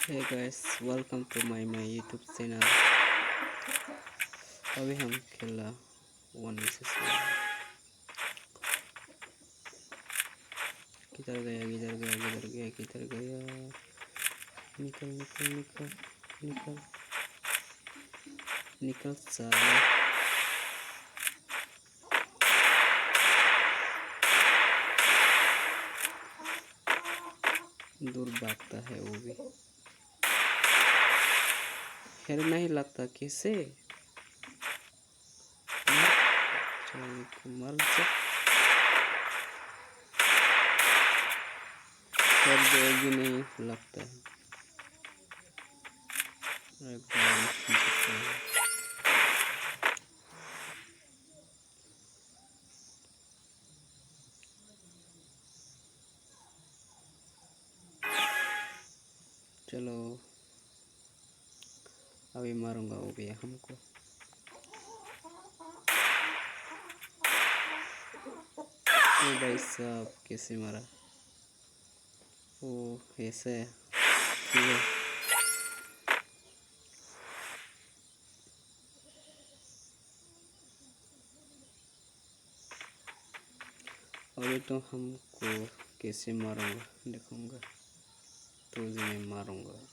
Hey guys, welcome to my YouTube channel. अभी हम खेला 1 vs 1। किधर गया किधर गया किधर गया किधर गया? निकल निकल निकल निकल निकल साला। दूर भागता है वो भी। हेल नहीं लगता कैसे? मर जा। हेल भी नहीं लगता है। चलो अभी मारूंगा वो भी हमको। ओ भाई साहब कैसे मारा? ओ ऐसे ठीक है। अभी तो हमको कैसे मारूंगा देखूंगा, तो मैं मारूंगा।